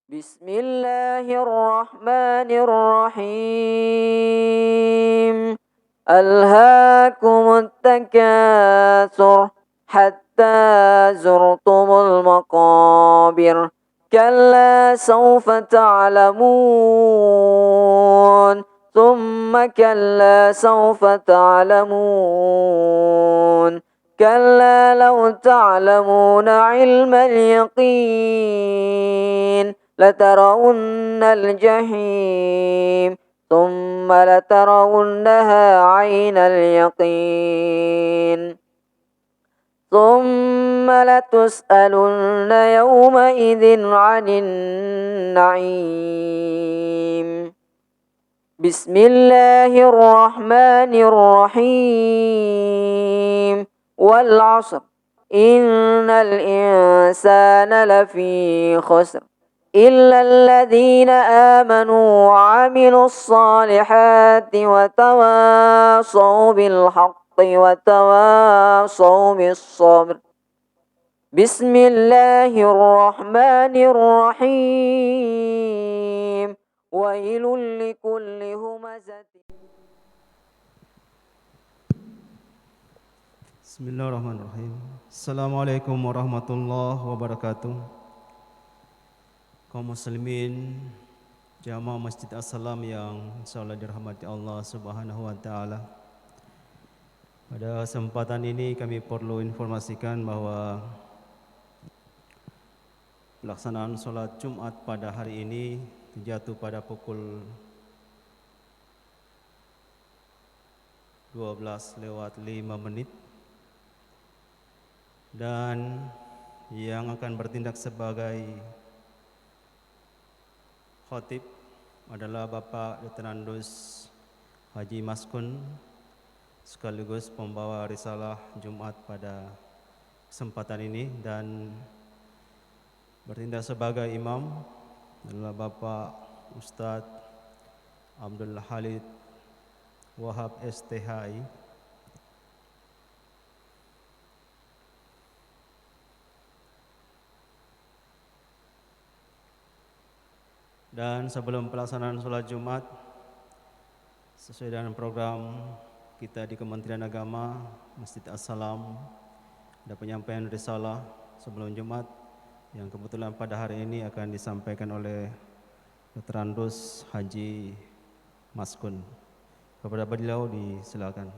Bismillahirrahmanirrahim. Alhaakumut takatsur hatta zurtumul maqabir. Kalla sawfa ta'lamun. Thumma kalla sawfa ta'lamun. كلا لو تعلمون علم اليقين لترون الجحيم ثم لترونها عين اليقين ثم لتسألن يومئذ عن النعيم. بسم الله الرحمن الرحيم. والعصر إن الإنسان لفي خسر إلا الذين آمنوا وعملوا الصالحات وتواصوا بالحق وتواصوا بالصبر. بسم الله الرحمن الرحيم. ويل لكل همزة. Bismillahirrahmanirrahim. Assalamualaikum warahmatullahi wabarakatuh. Kaum muslimin jamaah Masjid As-Salam yang insyaallah dirahmati Allah Subhanahu wa taala. Pada kesempatan ini kami perlu informasikan bahwa pelaksanaan salat Jumat pada hari ini jatuh pada pukul 12:05 dan yang akan bertindak sebagai khatib adalah Bapak Letrandos Haji Maskun sekaligus pembawa risalah Jumat pada kesempatan ini, dan bertindak sebagai imam adalah Bapak Ustadz Abdul Halid Wahab STHI. Dan sebelum pelaksanaan sholat Jumat, sesuai dengan program kita di Kementerian Agama Masjid As-Salam, ada penyampaian risalah sebelum Jumat yang kebetulan pada hari ini akan disampaikan oleh Letrandos Haji Maskun. Kepada beliau disilakan.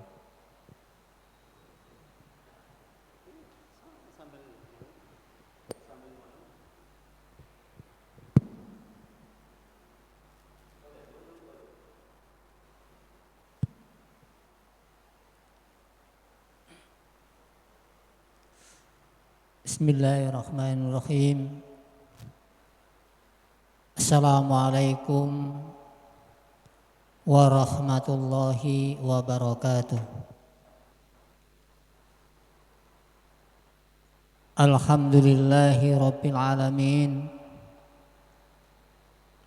Bismillahirrahmanirrahim. Assalamualaikum warahmatullahi wabarakatuh. Alhamdulillahi rabbil alamin.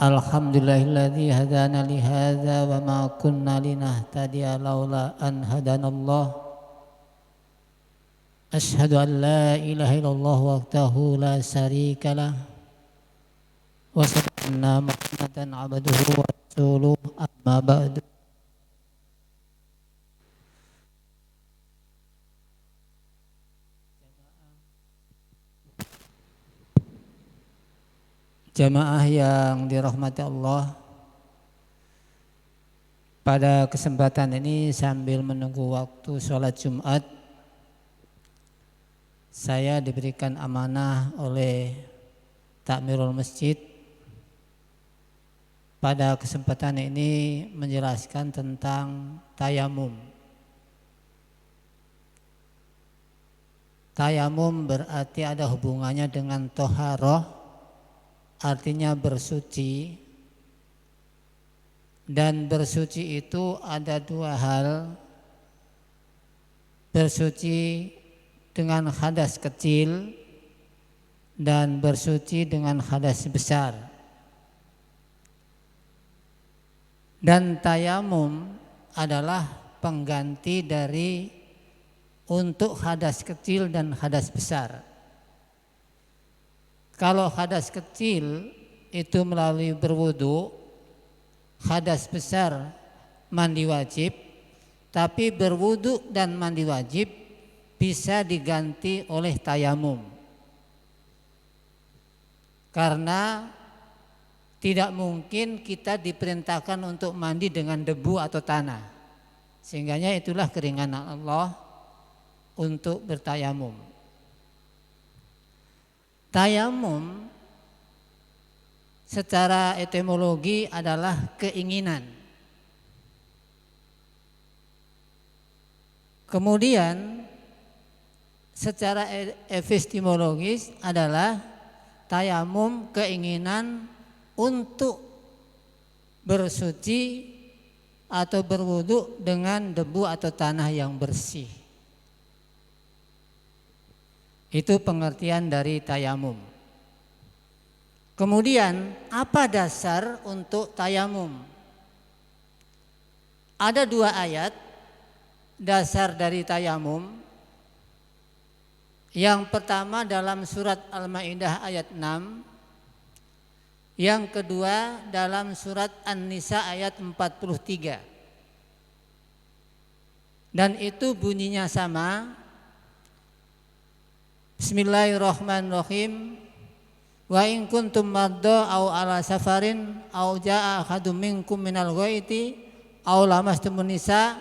Alhamdulillahilladzi hadana li hadza wa ma kunna linahtadiya laula an hadanallah. Ashhadu an la ilaha illallah wahdahu la syarika lah wa asyhadu anna Muhammadan abduhu wa rasuluh, amma ba'du. Jamaah yang dirahmati Allah, pada kesempatan ini sambil menunggu waktu sholat Jumat, saya diberikan amanah oleh Takmirul Masjid pada kesempatan ini menjelaskan tentang tayamum. Tayamum berarti ada hubungannya dengan toharoh, artinya bersuci. Dan bersuci itu ada dua hal, bersuci dengan hadas kecil dan bersuci dengan hadas besar. Dan tayamum adalah pengganti dari untuk hadas kecil dan hadas besar. Kalau hadas kecil itu melalui berwudu, hadas besar mandi wajib, tapi berwudu dan mandi wajib bisa diganti oleh tayamum. Karena tidak mungkin kita diperintahkan untuk mandi dengan debu atau tanah. Sehingganya itulah keringanan Allah untuk bertayamum. Tayamum secara etimologi adalah keinginan. Kemudian secara epistemologis adalah tayamum keinginan untuk bersuci atau berwudu dengan debu atau tanah yang bersih. Itu pengertian dari tayamum. Kemudian apa dasar untuk tayamum? Ada 2 ayat dasar dari tayamum. Yang pertama dalam surat Al-Maidah ayat 6. Yang kedua dalam surat An-Nisa ayat 43. Dan itu bunyinya sama. Bismillahirrahmanirrahim. Wa in kuntum marda aw ala safarin aw jaa ahadum minkum minal ghaiti aw lamastumun nisa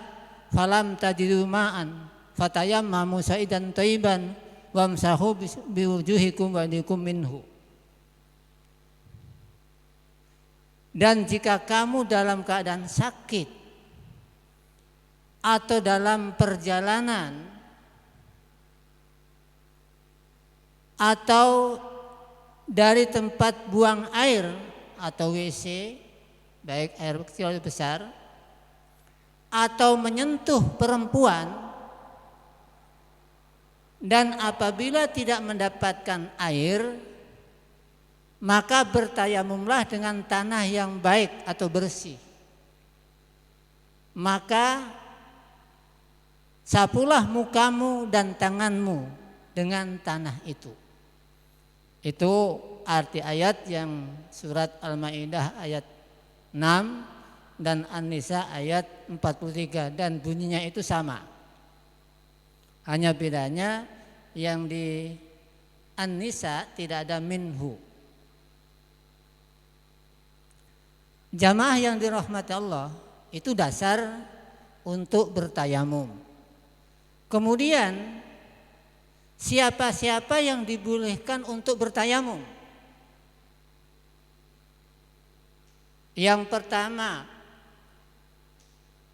falam tajidu ma'an fatayammamu sa'idan thayyiban wamsahu biwujuhikum wa aydikum minhu. Dan jika kamu dalam keadaan sakit atau dalam perjalanan atau dari tempat buang air atau WC, baik air kecil atau besar, atau menyentuh perempuan, dan apabila tidak mendapatkan air, maka bertayamumlah dengan tanah yang baik atau bersih. Maka sapulah mukamu dan tanganmu dengan tanah itu. Itu arti ayat yang surat Al-Maidah ayat 6 dan An-Nisa ayat 43, dan bunyinya itu sama. Hanya bedanya yang di An-Nisa tidak ada minhu. Jamaah yang dirahmati Allah, itu dasar untuk bertayamum. Kemudian siapa-siapa yang dibolehkan untuk bertayamum? Yang pertama,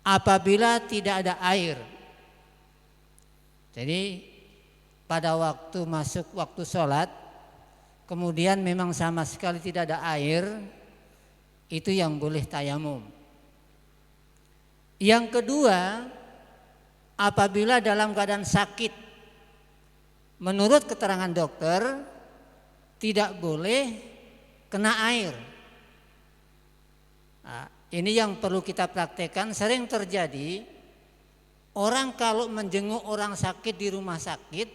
apabila tidak ada air. Jadi pada waktu masuk waktu sholat, kemudian memang sama sekali tidak ada air, itu yang boleh tayamum. Yang kedua, apabila dalam keadaan sakit, menurut keterangan dokter tidak boleh kena air. Nah, ini yang perlu kita praktekkan. Sering terjadi orang kalau menjenguk orang sakit di rumah sakit,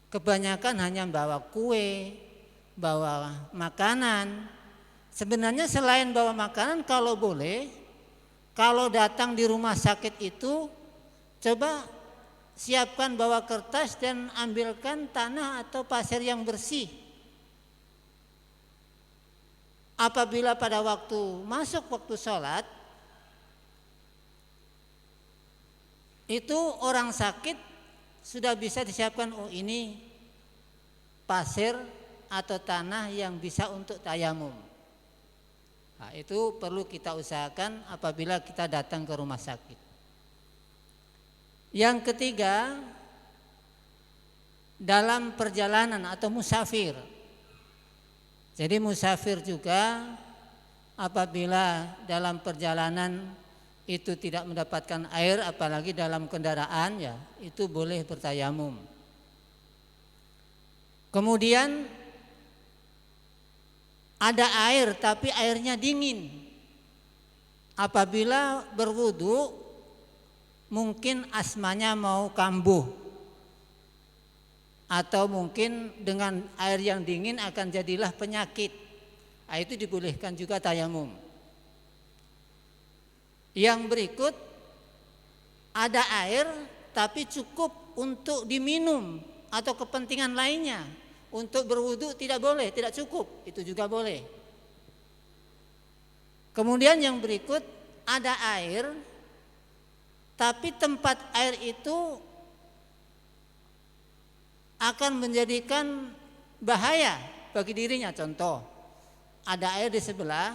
kebanyakan hanya bawa kue, bawa makanan. Sebenarnya selain bawa makanan, kalau boleh, kalau datang di rumah sakit itu coba siapkan bawa kertas dan ambilkan tanah atau pasir yang bersih. Apabila pada waktu masuk waktu sholat, itu orang sakit sudah bisa disiapkan, oh ini pasir atau tanah yang bisa untuk tayamum. Nah, itu perlu kita usahakan apabila kita datang ke rumah sakit. Yang ketiga, dalam perjalanan atau musafir. Jadi musafir juga apabila dalam perjalanan itu tidak mendapatkan air, apalagi dalam kendaraan, ya itu boleh bertayamum. Kemudian ada air tapi airnya dingin. Apabila berwudu mungkin asmanya mau kambuh, atau mungkin dengan air yang dingin akan jadilah penyakit. Itu dibolehkan juga tayamum. Yang berikut, ada air tapi cukup untuk diminum atau kepentingan lainnya. Untuk berwudu tidak boleh, tidak cukup, itu juga boleh. Kemudian yang berikut, ada air tapi tempat air itu akan menjadikan bahaya bagi dirinya. Contoh, ada air di sebelah,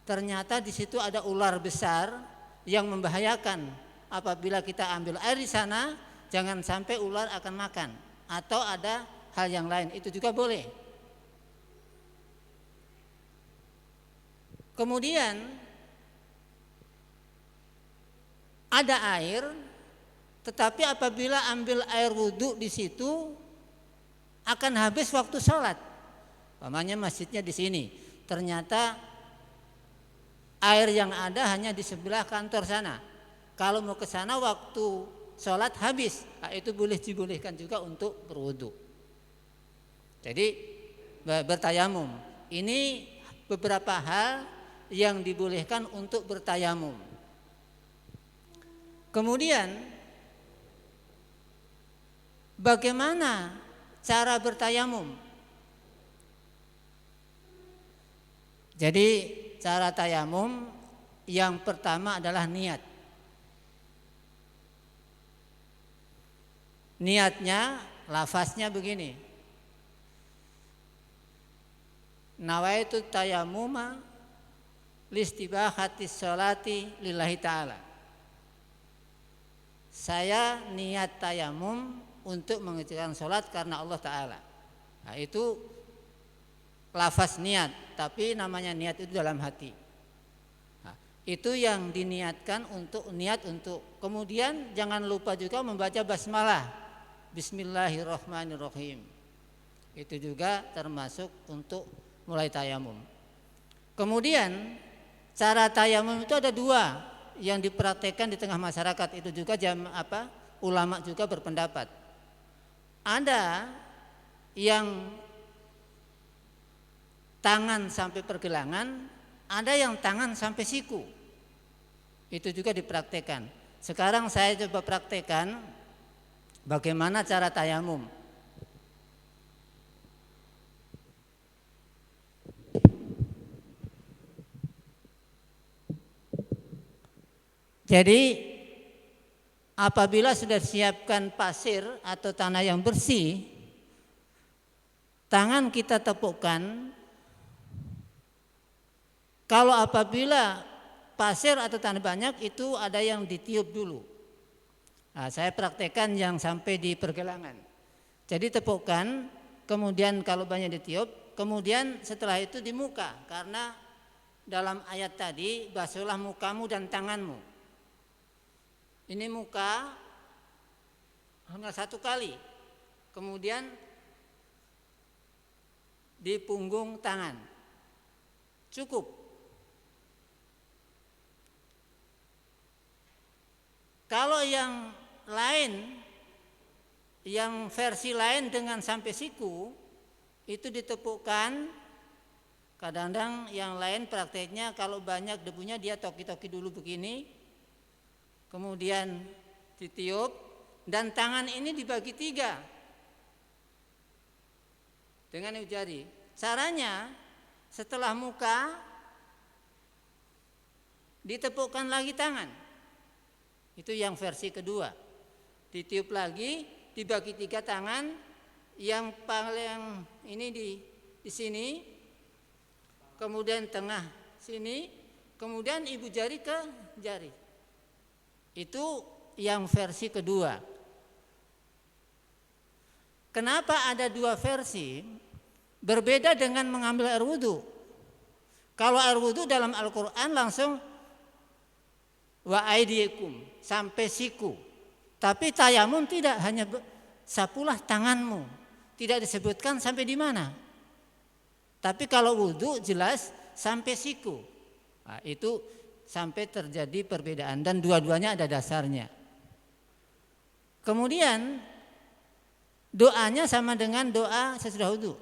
ternyata di situ ada ular besar yang membahayakan. Apabila kita ambil air di sana, jangan sampai ular akan makan. Atau ada hal yang lain, itu juga boleh. Kemudian ada air, tetapi apabila ambil air wudhu di situ akan habis waktu sholat. Umpamanya masjidnya di sini, ternyata air yang ada hanya di sebelah kantor sana. Kalau mau ke sana waktu sholat habis, itu dibolehkan juga untuk berwudhu. Jadi bertayamum. Ini beberapa hal yang dibolehkan untuk bertayamum. Kemudian bagaimana cara bertayamum? Jadi cara tayamum yang pertama adalah niat. Niatnya, lafaznya begini. Nawaitu tayamuma listibahatis sholati lillahi ta'ala. Saya niat tayamum untuk mengerjakan sholat karena Allah Ta'ala. Nah, itu lafaz niat, tapi namanya niat itu dalam hati. Nah, itu yang diniatkan untuk niat untuk. Kemudian jangan lupa juga membaca basmalah, Bismillahirrahmanirrahim. Itu juga termasuk untuk mulai tayamum. Kemudian cara tayamum itu ada dua yang dipraktekkan di tengah masyarakat. Itu juga ulama juga berpendapat. Ada yang tangan sampai pergelangan, ada yang tangan sampai siku. Itu juga dipraktekkan. Sekarang saya coba praktekkan bagaimana cara tayamum. Jadi apabila sudah siapkan pasir atau tanah yang bersih, tangan kita tepukkan. Kalau apabila pasir atau tanah banyak, itu ada yang ditiup dulu. Nah, saya praktekkan yang sampai di pergelangan. Jadi tepukkan, kemudian kalau banyak ditiup, kemudian setelah itu di muka. Karena dalam ayat tadi, basuhlah mukamu dan tanganmu. Ini muka hanya satu kali, kemudian di punggung tangan, cukup. Kalau yang lain, yang versi lain dengan sampai siku, itu ditepukkan. Kadang-kadang yang lain prakteknya kalau banyak debunya dia toki-toki dulu begini, kemudian ditiup, dan tangan ini dibagi 3 dengan jari. Caranya setelah muka ditepukkan lagi tangan. Itu yang versi kedua. Ditiup lagi, dibagi 3 tangan, yang paling ini di sini, kemudian tengah sini, kemudian ibu jari ke jari. Itu yang versi kedua. Kenapa ada 2 versi? Berbeda dengan mengambil air wudhu. Kalau air wudhu dalam Al-Quran langsung wa aidikum sampai siku. Tapi tayamum tidak, hanya sapulah tanganmu. Tidak disebutkan sampai di mana. Tapi kalau wudhu jelas sampai siku. Nah, itu sampai terjadi perbedaan, dan dua-duanya ada dasarnya. Kemudian doanya sama dengan doa sesudah wudhu.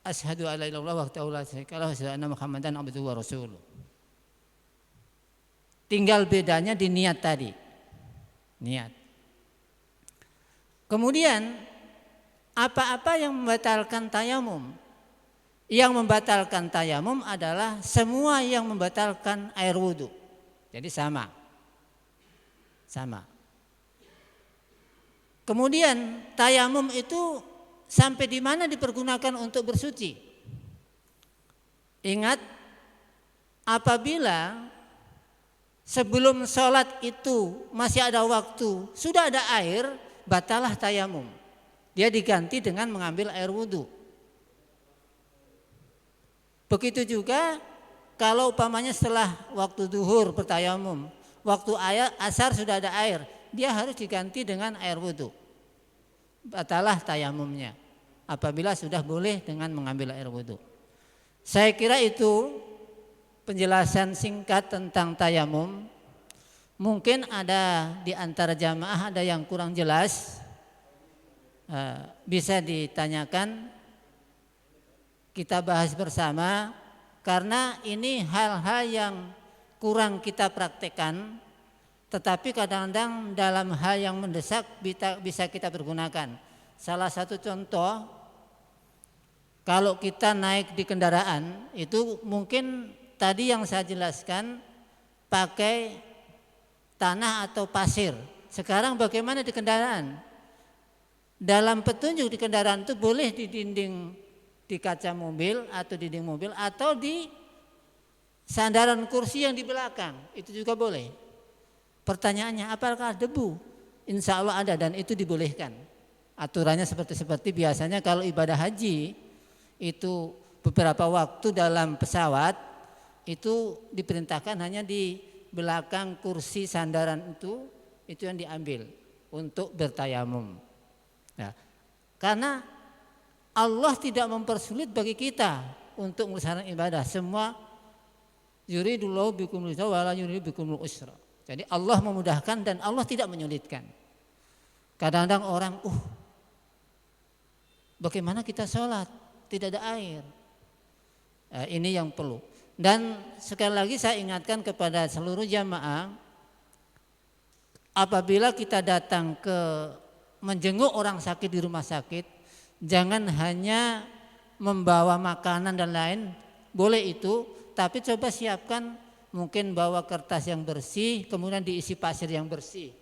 asyhadu alla ilaha illallah wahdahu la syarika lahu wa asyhadu anna Muhammadan abduhu wa rasuluh. Tinggal bedanya di niat tadi. Niat. Kemudian apa-apa yang membatalkan tayamum? Yang membatalkan tayamum adalah semua yang membatalkan air wudhu. Jadi sama. Kemudian tayamum itu sampai di mana dipergunakan untuk bersuci? Ingat, apabila sebelum sholat itu masih ada waktu, sudah ada air, batalah tayamum. Dia diganti dengan mengambil air wudhu. Begitu juga kalau umpamanya setelah waktu duhur bertayamum, waktu asar sudah ada air, dia harus diganti dengan air wudhu. Batalah tayamumnya apabila sudah boleh dengan mengambil air wudhu. Saya kira itu penjelasan singkat tentang tayamum. Mungkin ada di antara jamaah ada yang kurang jelas, bisa ditanyakan, kita bahas bersama, karena ini hal-hal yang kurang kita praktekkan, tetapi kadang-kadang dalam hal yang mendesak bisa kita pergunakan. Salah satu contoh, kalau kita naik di kendaraan itu mungkin tadi yang saya jelaskan pakai tanah atau pasir. Sekarang bagaimana di kendaraan? Dalam petunjuk di kendaraan itu boleh di dinding, di kaca mobil atau dinding mobil atau di sandaran kursi yang di belakang, itu juga boleh. Pertanyaannya, apakah debu? Insya Allah ada dan itu dibolehkan. Aturannya seperti biasanya kalau ibadah haji itu beberapa waktu dalam pesawat itu diperintahkan hanya di belakang kursi sandaran itu yang diambil untuk bertayamum. Nah, karena Allah tidak mempersulit bagi kita untuk melaksanakan ibadah. Semua yuridullahu bikumul yusra wa la yuridu bikumul usra. Jadi Allah memudahkan dan Allah tidak menyulitkan. Kadang-kadang orang, bagaimana kita sholat? Tidak ada air. Ini yang perlu. Dan sekali lagi saya ingatkan kepada seluruh jamaah, apabila kita datang ke menjenguk orang sakit di rumah sakit, jangan hanya membawa makanan dan lain, boleh itu, tapi coba siapkan mungkin bawa kertas yang bersih, kemudian diisi pasir yang bersih.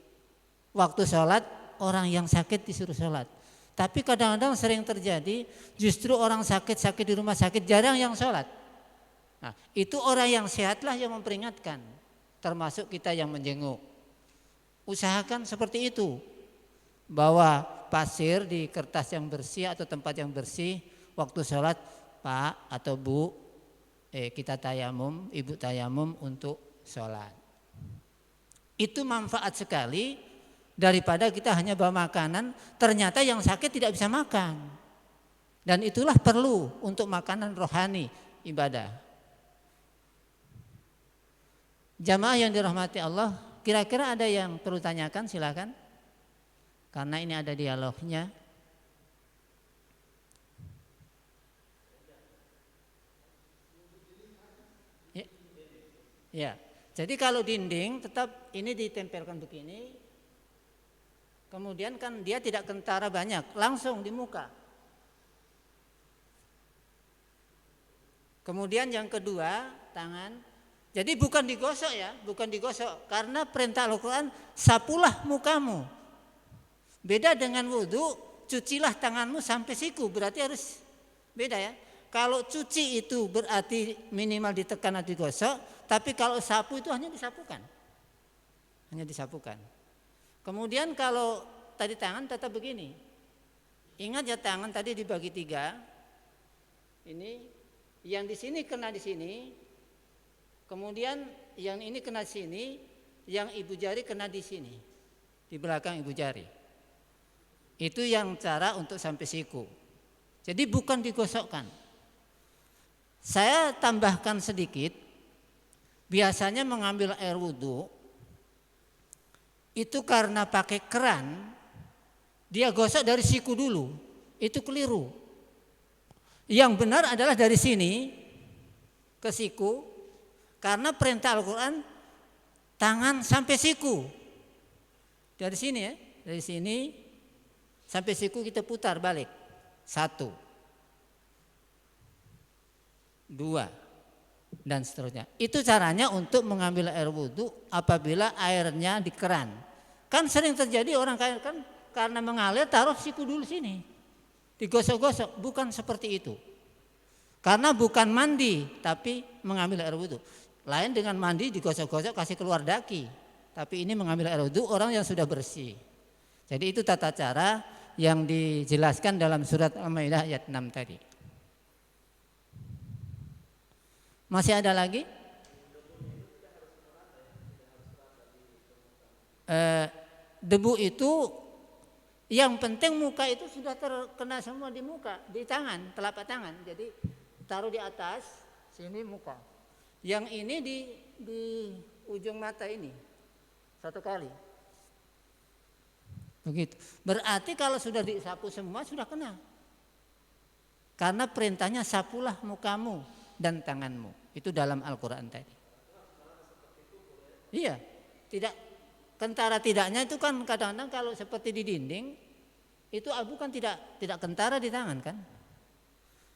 Waktu sholat, orang yang sakit disuruh sholat. Tapi kadang-kadang sering terjadi justru orang sakit di rumah sakit jarang yang sholat. Nah, itu orang yang sehatlah yang memperingatkan, termasuk kita yang menjenguk. Usahakan seperti itu. Bawa pasir di kertas yang bersih atau tempat yang bersih, waktu sholat, Pak atau Bu, kita tayamum, Ibu tayamum untuk sholat. Itu manfaat sekali daripada kita hanya bawa makanan, ternyata yang sakit tidak bisa makan. Dan itulah perlu untuk makanan rohani ibadah. Jamaah yang dirahmati Allah, kira-kira ada yang perlu tanyakan, silakan. Karena ini ada dialognya. Ya. Jadi kalau dinding tetap ini ditempelkan begini. Kemudian kan dia tidak kentara banyak, langsung di muka. Kemudian yang kedua, tangan. Jadi bukan digosok ya, bukan digosok. Karena perintah Al-Quran, sapulah mukamu. Beda dengan wudhu, cucilah tanganmu sampai siku, berarti harus beda ya. Kalau cuci itu berarti minimal ditekan atau digosok, tapi kalau sapu itu hanya disapukan. Hanya disapukan. Kemudian kalau tadi tangan tetap begini. Ingat ya, tangan tadi dibagi 3. Ini yang di sini kena di sini. Kemudian yang ini kena sini, yang ibu jari kena di sini, di belakang ibu jari. Itu yang cara untuk sampai siku. Jadi bukan digosokkan. Saya tambahkan sedikit, biasanya mengambil air wudhu, itu karena pakai keran, dia gosok dari siku dulu, itu keliru. Yang benar adalah dari sini ke siku, karena perintah Al-Quran tangan sampai siku. Dari sini ya, dari sini sampai siku kita putar balik. 1, 2, dan seterusnya. Itu caranya untuk mengambil air wudhu apabila airnya di keran. Kan sering terjadi orang kan karena mengalir taruh siku dulu sini, digosok-gosok. Bukan seperti itu. Karena bukan mandi tapi mengambil air wudhu. Lain dengan mandi digosok-gosok kasih keluar daki. Tapi ini mengambil air wudhu orang yang sudah bersih. Jadi itu tata cara yang dijelaskan dalam surat Al-Maidah ayat 6 tadi. Masih ada lagi? Debu itu yang penting muka itu sudah terkena semua di muka, di tangan, telapak tangan. Jadi taruh di atas, sini muka. Yang ini di ujung mata ini 1 kali. Begitu. Berarti kalau sudah disapu semua sudah kena. Karena perintahnya sapulah mukamu dan tanganmu. Itu dalam Al-Quran tadi. Iya, tidak kentara tidaknya itu kan kadang-kadang kalau seperti di dinding itu abu kan tidak kentara di tangan kan.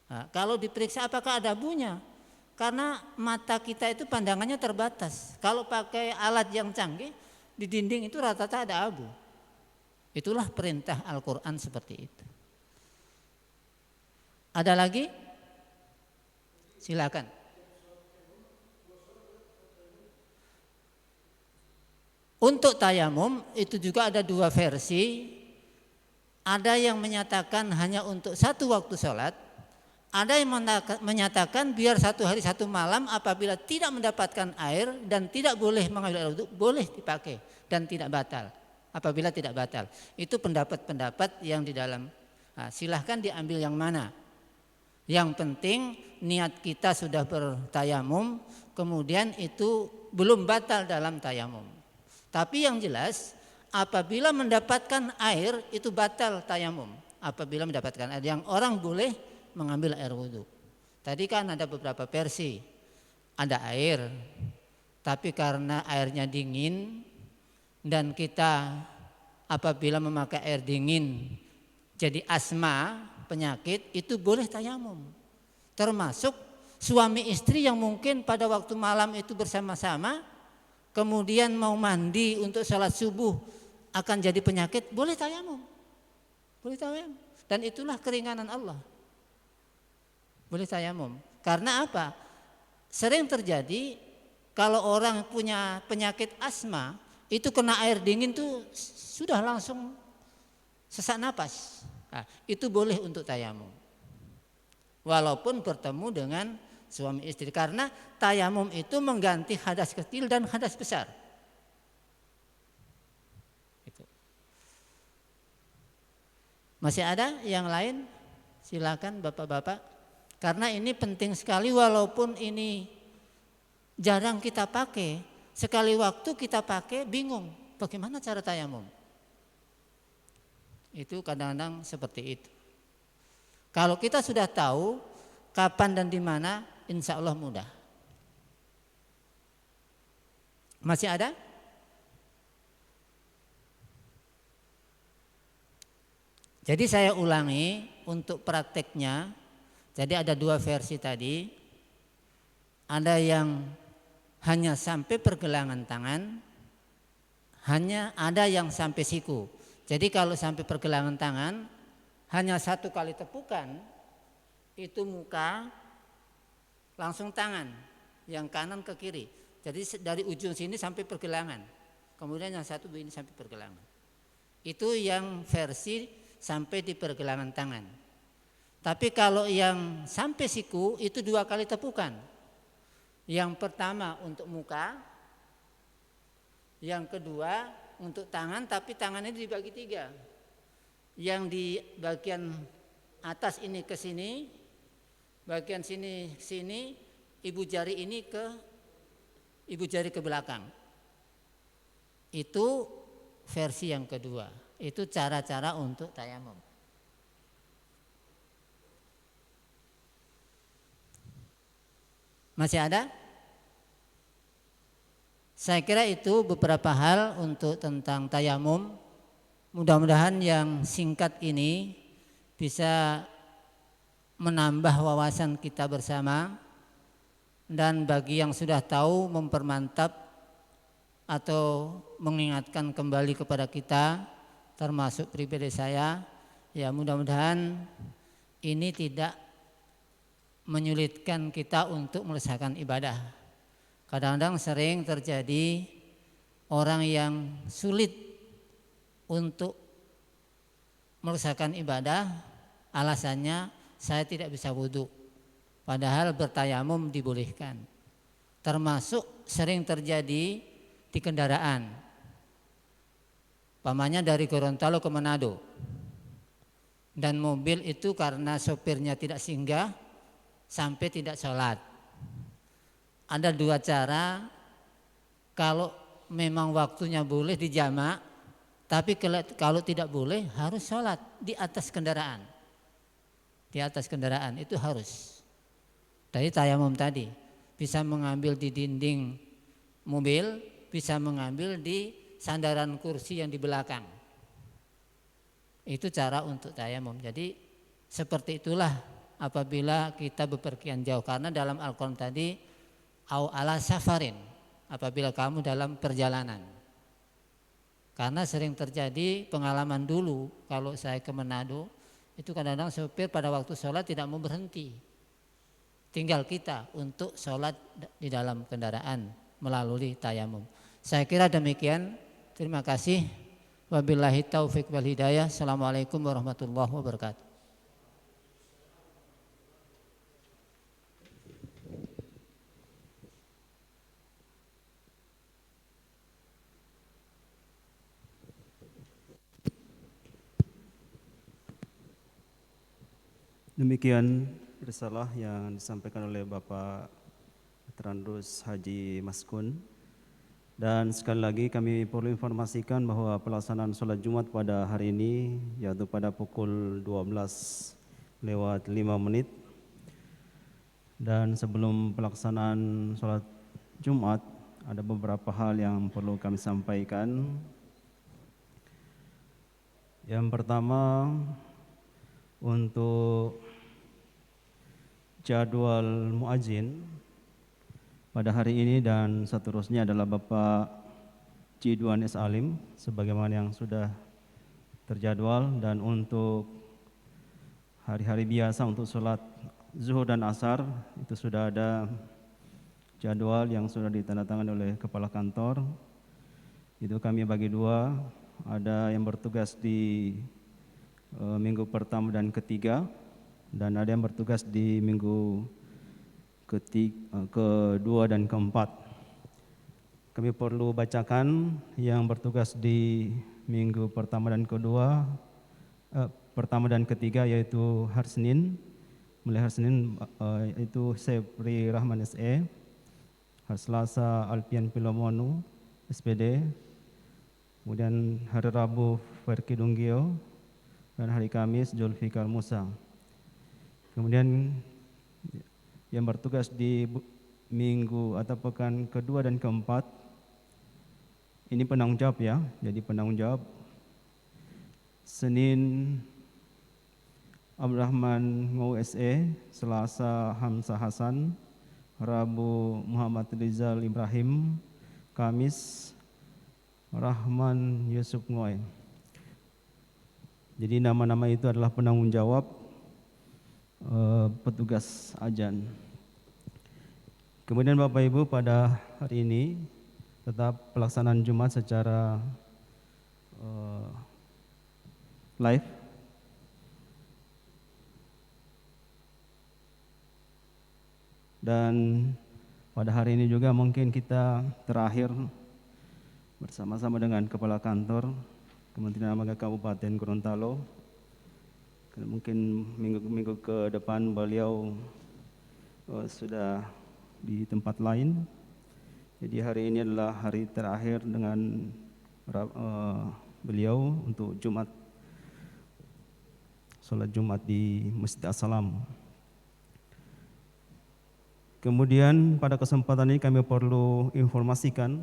Nah, kalau diperiksa apakah ada abunya? Karena mata kita itu pandangannya terbatas. Kalau pakai alat yang canggih di dinding itu rata-rata ada abu. Itulah perintah Al-Quran seperti itu. Ada lagi? Silakan. Untuk tayamum itu juga ada 2 versi. Ada yang menyatakan hanya untuk 1 waktu sholat. Ada yang menyatakan biar 1 hari 1 malam apabila tidak mendapatkan air dan tidak boleh mengambil air wudhu, boleh dipakai dan tidak batal. Apabila tidak batal. Itu pendapat-pendapat yang di dalam. Nah, silahkan diambil yang mana. Yang penting niat kita sudah bertayamum, kemudian itu belum batal dalam tayamum. Tapi yang jelas apabila mendapatkan air itu batal tayamum. Apabila mendapatkan air, yang orang boleh mengambil air wudhu. Tadi kan ada beberapa versi. Ada air, tapi karena airnya dingin dan kita apabila memakai air dingin jadi asma, penyakit, itu boleh tayamum. Termasuk suami istri yang mungkin pada waktu malam itu bersama-sama, kemudian mau mandi untuk salat subuh akan jadi penyakit, boleh tayamum. Boleh tayamum. Dan itulah keringanan Allah. Boleh tayamum. Karena apa? Sering terjadi kalau orang punya penyakit asma, itu kena air dingin tuh sudah langsung sesak napas. Nah, itu boleh untuk tayamum. Walaupun bertemu dengan suami istri, karena tayamum itu mengganti hadas kecil dan hadas besar. Itu. Masih ada yang lain? Silakan Bapak-bapak. Karena ini penting sekali walaupun ini jarang kita pakai. Sekali waktu kita pakai bingung bagaimana cara tayamum. Itu kadang-kadang seperti itu. Kalau kita sudah tahu kapan dan di mana, insya Allah mudah. Masih ada? Jadi saya ulangi untuk prakteknya. Jadi ada 2 versi tadi. Ada yang hanya sampai pergelangan tangan, hanya ada yang sampai siku. Jadi kalau sampai pergelangan tangan, hanya 1 kali tepukan, itu muka, langsung tangan, yang kanan ke kiri. Jadi dari ujung sini sampai pergelangan, kemudian yang satu ini sampai pergelangan. Itu yang versi sampai di pergelangan tangan. Tapi kalau yang sampai siku itu 2 kali tepukan. Yang pertama untuk muka, yang kedua untuk tangan, tapi tangannya dibagi 3. Yang di bagian atas ini ke sini, bagian sini, ibu jari ini ke ibu jari ke belakang. Itu versi yang kedua. Itu cara-cara untuk tayamum. Masih ada? Saya kira itu beberapa hal untuk tentang tayamum. Mudah-mudahan yang singkat ini bisa menambah wawasan kita bersama, dan bagi yang sudah tahu mempermantap atau mengingatkan kembali kepada kita, termasuk pribadi saya, ya mudah-mudahan ini tidak menyulitkan kita untuk melesaikan ibadah. Kadang-kadang sering terjadi orang yang sulit untuk melesaikan ibadah, alasannya saya tidak bisa wudhu, padahal bertayamum dibolehkan. Termasuk sering terjadi di kendaraan, pamannya dari Gorontalo ke Manado, dan mobil itu karena sopirnya tidak singgah sampai tidak sholat. Ada dua cara, kalau memang waktunya boleh dijamak, tapi kalau tidak boleh harus sholat di atas kendaraan. Di atas kendaraan itu harus. Dari tayamum tadi, bisa mengambil di dinding mobil, bisa mengambil di sandaran kursi yang di belakang. Itu cara untuk tayamum. Jadi seperti itulah apabila kita bepergian jauh, karena dalam Al-Quran tadi au ala safarin, apabila kamu dalam perjalanan. Karena sering terjadi pengalaman dulu, kalau saya ke Manado itu kadang-kadang sopir pada waktu sholat tidak mau berhenti, tinggal kita untuk sholat di dalam kendaraan melalui tayamum. Saya kira demikian. Terima kasih. Wabillahi taufiq wal hidayah. Assalamualaikum warahmatullahi wabarakatuh. Demikian risalah yang disampaikan oleh Bapak Terandus Haji Maskun. Dan sekali lagi kami perlu informasikan bahwa pelaksanaan sholat Jumat pada hari ini yaitu pada pukul 12:05. Dan sebelum pelaksanaan sholat Jumat ada beberapa hal yang perlu kami sampaikan. Yang pertama, untuk jadwal muadzin pada hari ini dan seterusnya adalah Bapak Cidwan S. Alim sebagaimana yang sudah terjadwal, dan untuk hari-hari biasa untuk sholat zuhur dan asar itu sudah ada jadwal yang sudah ditandatangani oleh kepala kantor. Itu kami bagi dua, ada yang bertugas di minggu pertama dan ketiga, dan ada yang bertugas di minggu kedua dan keempat. Kami perlu bacakan yang bertugas di minggu pertama dan ketiga, yaitu hari Senin. Mulai hari Senin itu Sepri Rahman SE, hari Selasa Alpian Pilomonu SPD, kemudian hari Rabu Ferki Dunggio, dan hari Kamis Zulfikar Musa. Kemudian yang bertugas di minggu atau pekan kedua dan keempat, ini penanggung jawab ya, jadi penanggung jawab. Senin Abdurrahman Ngou SE, Selasa Hamzah Hasan, Rabu Muhammad Rizal Ibrahim, Kamis Rahman Yusuf Ngoy. Jadi nama-nama itu adalah penanggung jawab petugas ajan. Kemudian Bapak Ibu, pada hari ini tetap pelaksanaan Jumat secara live. Dan pada hari ini juga mungkin kita terakhir bersama-sama dengan Kepala Kantor Kementerian Lembaga Kabupaten Gorontalo. Mungkin minggu-minggu ke depan beliau sudah di tempat lain. Jadi hari ini adalah hari terakhir dengan beliau untuk Jumat, sholat Jumat di Masjid As-Salam. Kemudian pada kesempatan ini kami perlu informasikan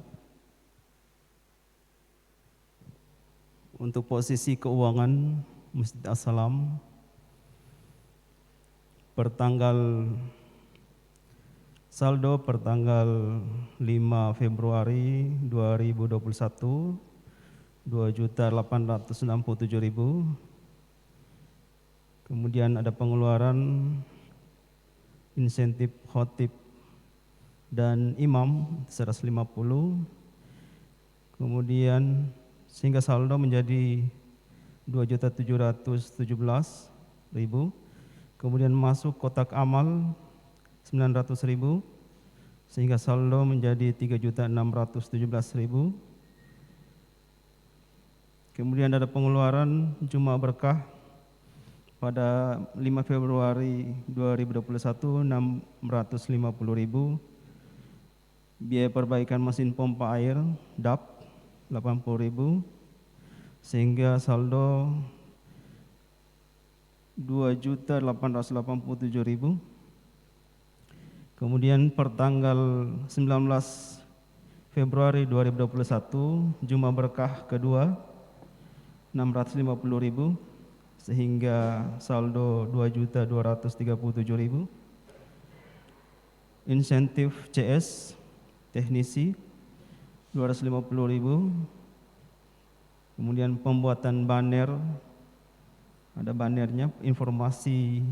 untuk posisi keuangan Masjid As-Salam saldo per tanggal 5 Februari 2021 2.867.000. Kemudian ada pengeluaran insentif khotib dan imam 150. Kemudian sehingga saldo menjadi 2.717.000. Kemudian masuk kotak amal 900.000 sehingga saldo menjadi 3.617.000. Kemudian ada pengeluaran Jumat berkah pada 5 Februari 2021 650.000. Biaya perbaikan mesin pompa air DAP 80.000 sehingga saldo 2.887.000. Kemudian per tanggal 19 Februari 2021 Jumat berkah kedua 650.000 sehingga saldo 2.237.000. Insentif CS teknisi 250.000. Kemudian pembuatan banner, ada bannernya, informasi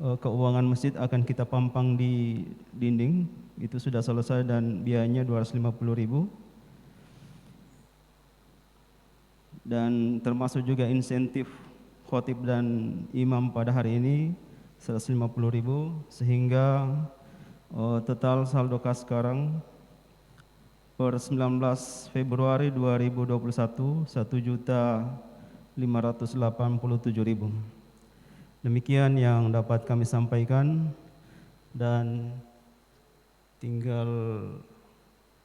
keuangan masjid akan kita pampang di dinding, itu sudah selesai dan biayanya 250.000. Dan termasuk juga insentif khotib dan imam pada hari ini 150.000 sehingga total saldo kas sekarang per 19 Februari 2021 1.587.000. Demikian yang dapat kami sampaikan dan tinggal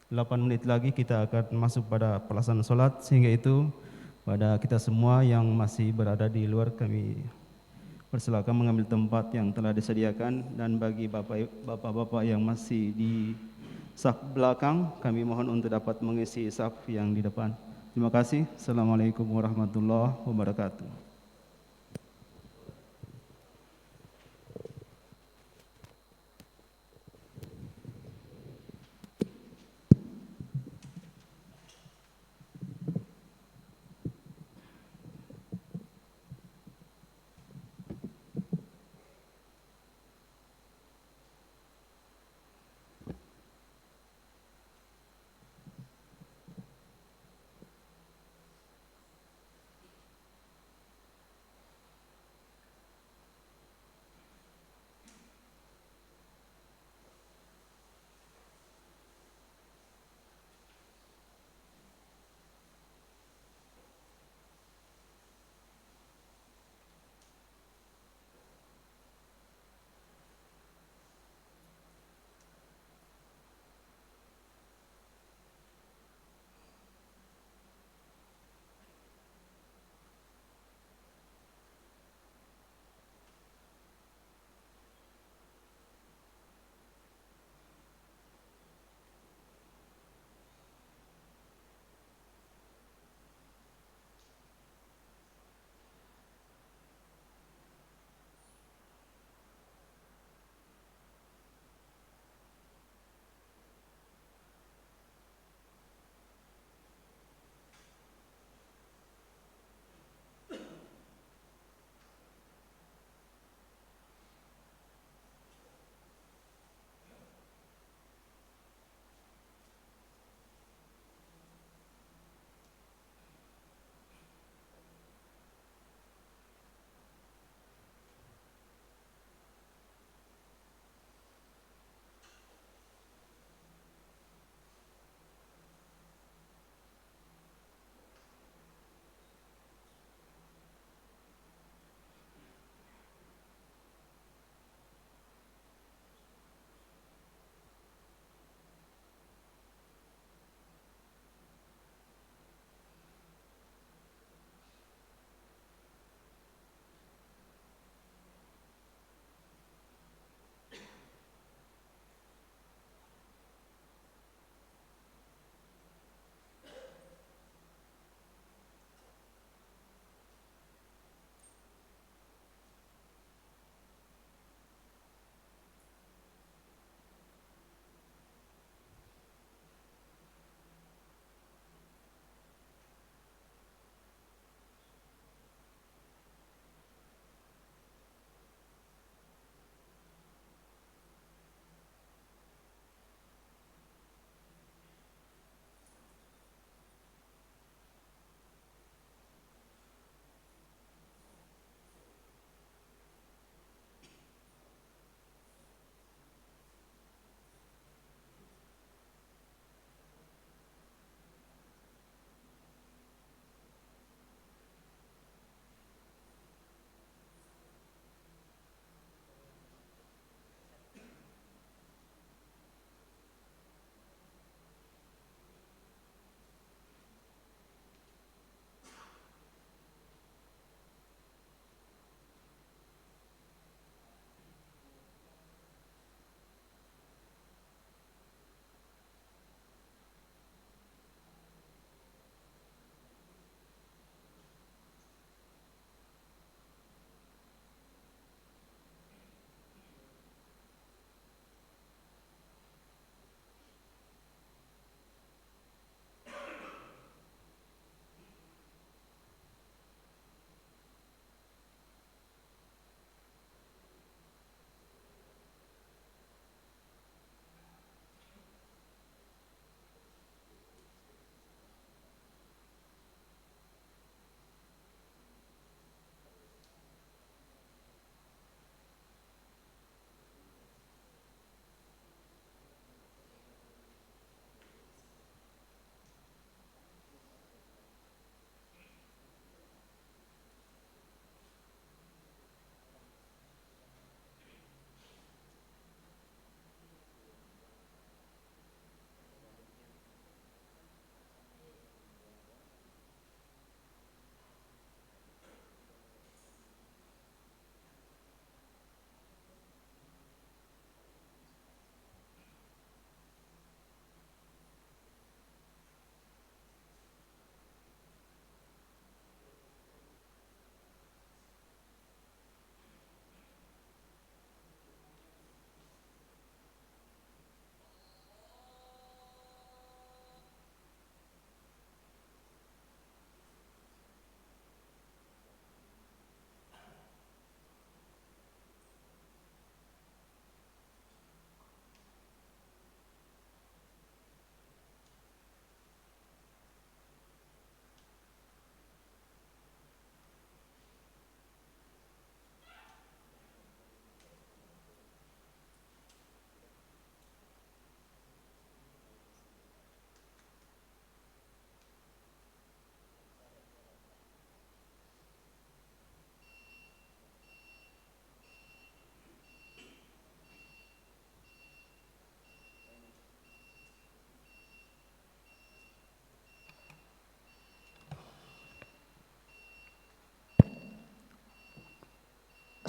8 menit lagi kita akan masuk pada pelaksanaan sholat, sehingga itu pada kita semua yang masih berada di luar kami persilakan mengambil tempat yang telah disediakan, dan bagi bapak-bapak yang masih di saf belakang kami mohon untuk dapat mengisi saf yang di depan. Terima kasih. Assalamualaikum warahmatullahi wabarakatuh.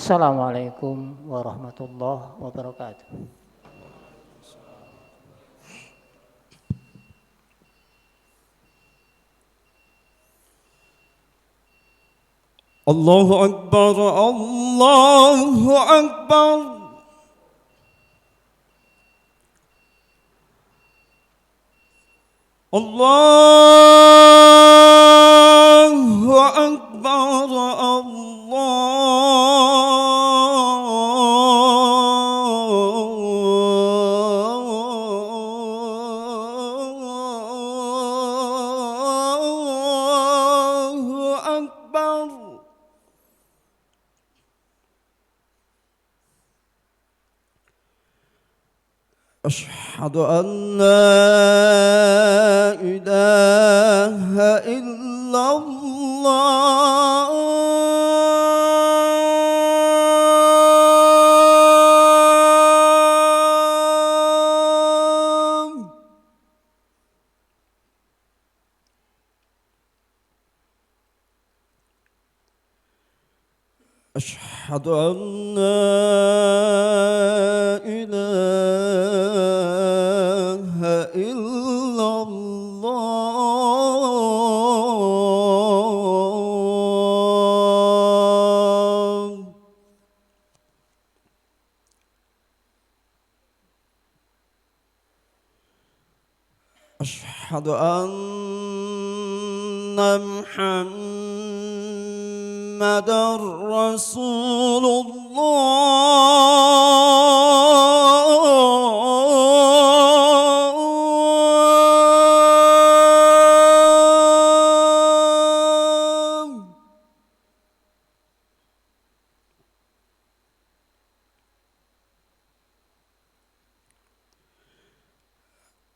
Assalamualaikum warahmatullahi wabarakatuh. Allahu Akbar, Allahu Akbar. Allahu Akbar, Allahu Akbar. أشهد أن لا إله إلا الله. أشهد أن لا إله إلا الله. أشهد أن محمدًا رسول الله.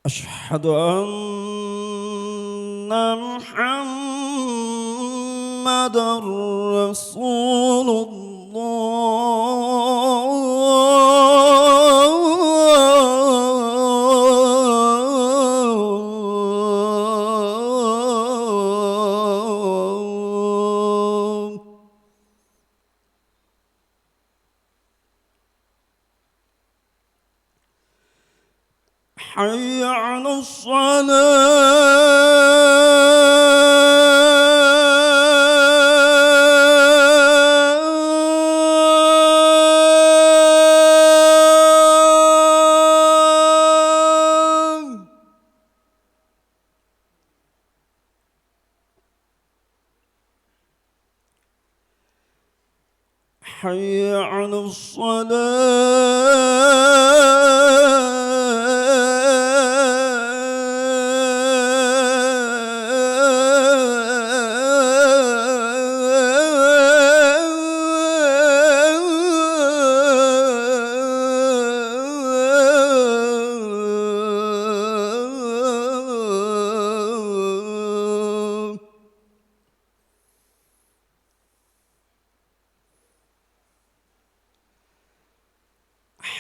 أشهد أن محمدًا رسول الله. حي على الصلاة. حي على الصلاة.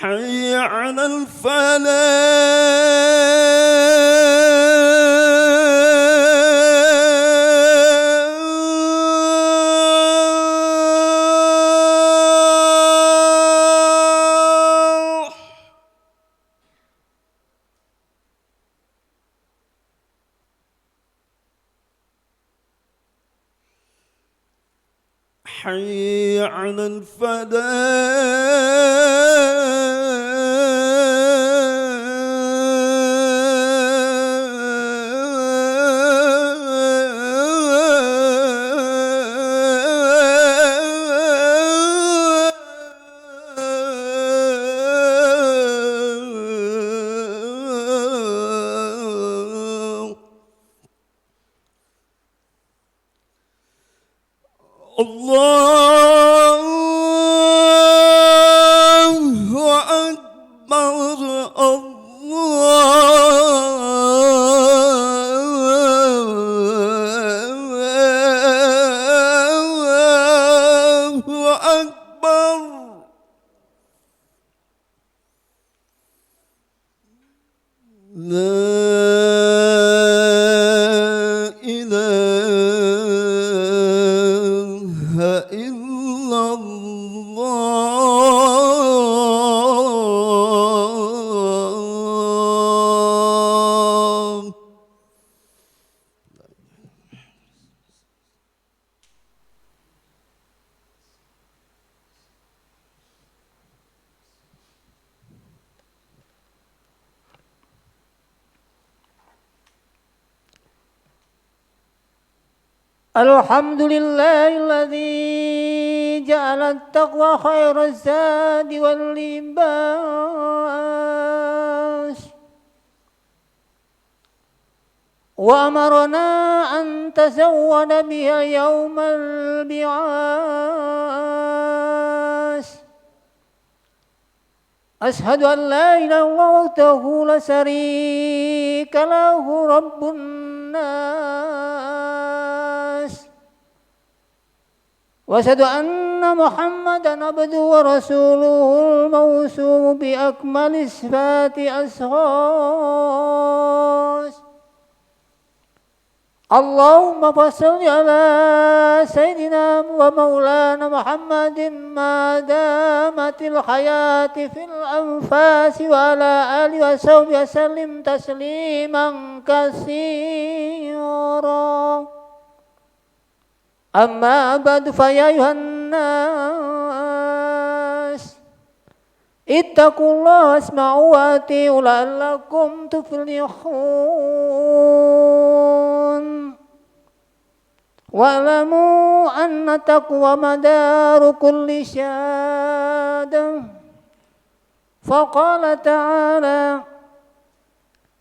حي على الفلاح. حي على الفلاح. الله أكبر، الله أكبر. لا إله إلا الله. Alhamdulillahilladzi ja'ala at-taqwa khairaz zadi wal libas wa amarna an tazawwada biha yawmal bi'as. Ashhadu an la ilaha illallah wahdahu la syarika lahu rabbun nas wa asyhadu anna Muhammadan abduhu wa rasuluhul mawsuuf bi akmalis sifati ashas. Allahumma fassalli ala sayyidina wa maulana Muhammadin ma damatil hayati fil anfasi wa ala alihi wa sahbihi wa sallim tasliman katsira. Amma ba'du fa ya ayuhan nas ittaqullaha wasma'u wa ati'u la'allakum tuflihun. Wa'lamu anna taqwa madaru kulli syadam. Faqala ta'ala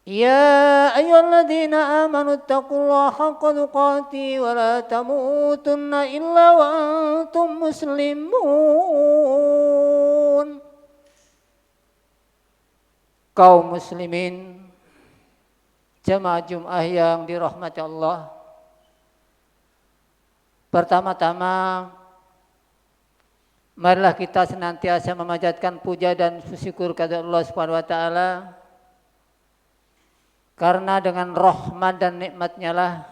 ya ayyuhalladzina amanu ittaqullaha haqqa tuqatih wa la tamutunna illa wa antum muslimun. Kaum muslimin jamaah Jumat yang dirahmati Allah, pertama-tama marilah kita senantiasa memanjatkan puja dan syukur kepada Allah Subhanahu wa taala, karena dengan rahmat dan nikmat-Nya lah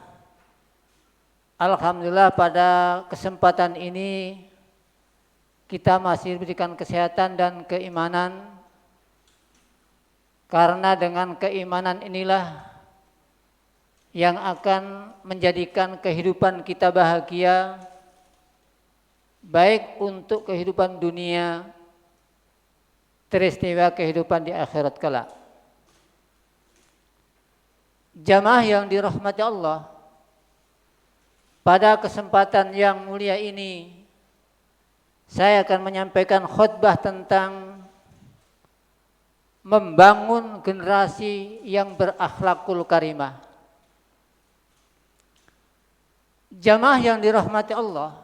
alhamdulillah pada kesempatan ini kita masih diberikan kesehatan dan keimanan. Karena dengan keimanan inilah yang akan menjadikan kehidupan kita bahagia, baik untuk kehidupan dunia, teristimewa kehidupan di akhirat kelak. Jamaah yang dirahmati Allah, pada kesempatan yang mulia ini saya akan menyampaikan khutbah tentang membangun generasi yang berakhlakul karimah. Jamaah yang dirahmati Allah,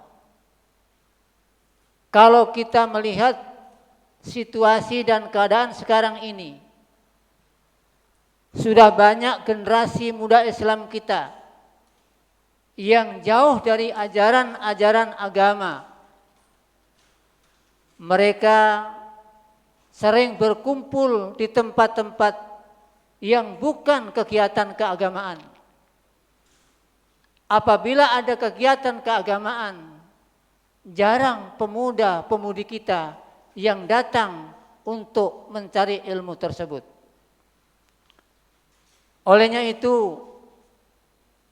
kalau kita melihat situasi dan keadaan sekarang ini, sudah banyak generasi muda Islam kita yang jauh dari ajaran-ajaran agama. Mereka sering berkumpul di tempat-tempat yang bukan kegiatan keagamaan. Apabila ada kegiatan keagamaan, jarang pemuda-pemudi kita yang datang untuk mencari ilmu tersebut. Olehnya itu,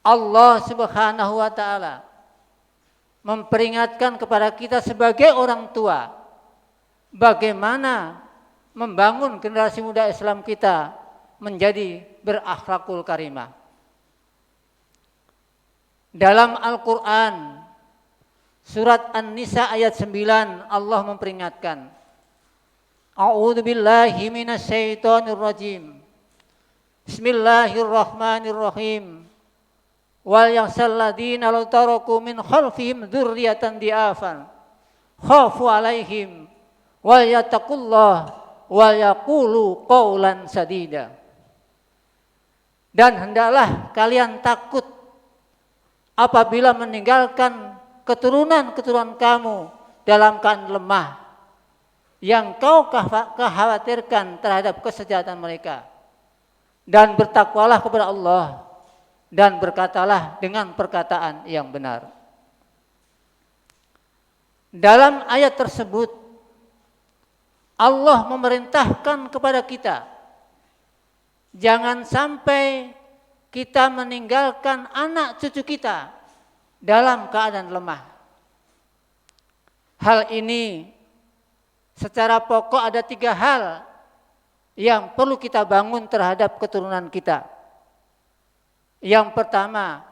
Allah Subhanahu wa taala memperingatkan kepada kita sebagai orang tua bagaimana membangun generasi muda Islam kita menjadi berakhlakul karimah. Dalam Al-Quran surat An-Nisa ayat 9 Allah memperingatkan, A'udzu billahi minasyaitonir rajim. Bismillahirrahmanirrahim. Wal yakhshal ladzina law taraku min khalfihim dzurriyyatan di'afan khafu 'alaihim wal yattaqullah wal yaqulu qawlan sadida. Dan hendaklah kalian takut apabila meninggalkan keturunan-keturunan kamu dalam keadaan lemah yang kau khawatirkan terhadap kesejahteraan mereka, dan bertakwalah kepada Allah dan berkatalah dengan perkataan yang benar. Dalam ayat tersebut Allah memerintahkan kepada kita, jangan sampai kita meninggalkan anak cucu kita dalam keadaan lemah. Hal ini secara pokok ada 3 hal yang perlu kita bangun terhadap keturunan kita. Yang pertama,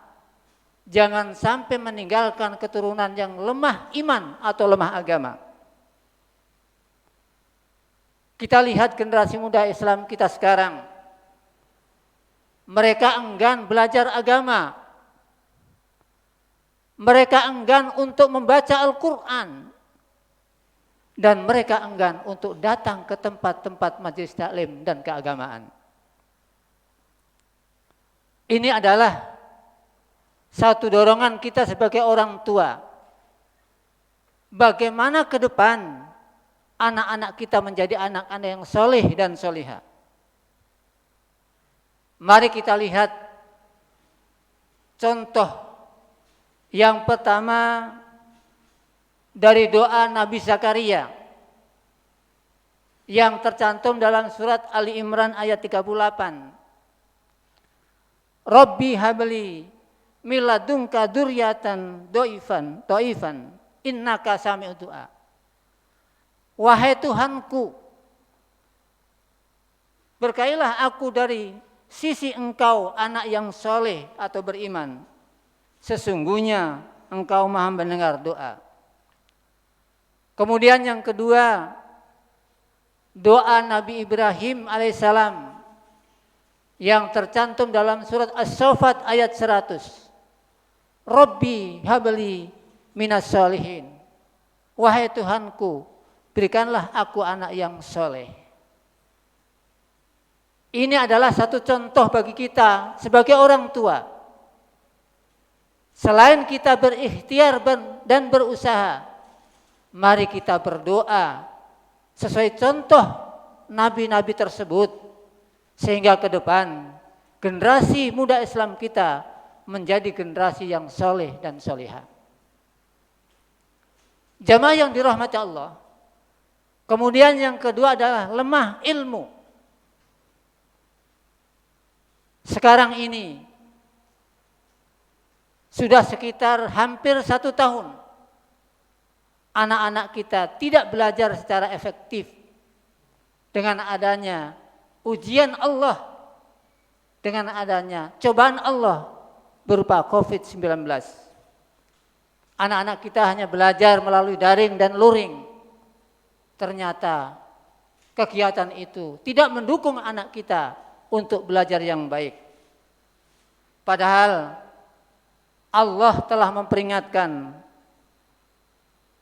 Jangan sampai meninggalkan keturunan yang lemah iman atau lemah agama. Kita lihat generasi muda Islam kita sekarang. Mereka enggan belajar agama. Mereka enggan untuk membaca Al-Quran. Dan mereka enggan untuk datang ke tempat-tempat majelis taklim dan keagamaan. Ini adalah satu dorongan kita sebagai orang tua. Bagaimana ke depan anak-anak kita menjadi anak-anak yang soleh dan solihah. Mari kita lihat contoh yang pertama dari doa Nabi Zakaria yang tercantum dalam surat Ali Imran ayat 38. Rabbi habli miladunka duryatan doifan innaka sami'ud du'a. Wahai Tuhanku, berkailah aku dari sisi Engkau anak yang soleh atau beriman. Sesungguhnya Engkau maha mendengar doa. Kemudian yang kedua, doa Nabi Ibrahim alaihissalam yang tercantum dalam surat As-Saffat ayat 100. Rabbi habli minas solihin. Wahai Tuhanku, berikanlah aku anak yang soleh. Ini adalah satu contoh bagi kita sebagai orang tua. Selain kita berikhtiar dan berusaha, mari kita berdoa sesuai contoh nabi-nabi tersebut, sehingga ke depan generasi muda Islam kita menjadi generasi yang soleh dan solihah. Jamaah yang dirahmati Allah. Kemudian yang kedua adalah lemah ilmu. Sekarang ini sudah sekitar hampir 1 tahun anak-anak kita tidak belajar secara efektif dengan adanya ujian Allah, dengan adanya cobaan Allah berupa COVID-19. Anak-anak kita hanya belajar melalui daring dan luring. Ternyata kegiatan itu tidak mendukung anak kita untuk belajar yang baik. Padahal Allah telah memperingatkan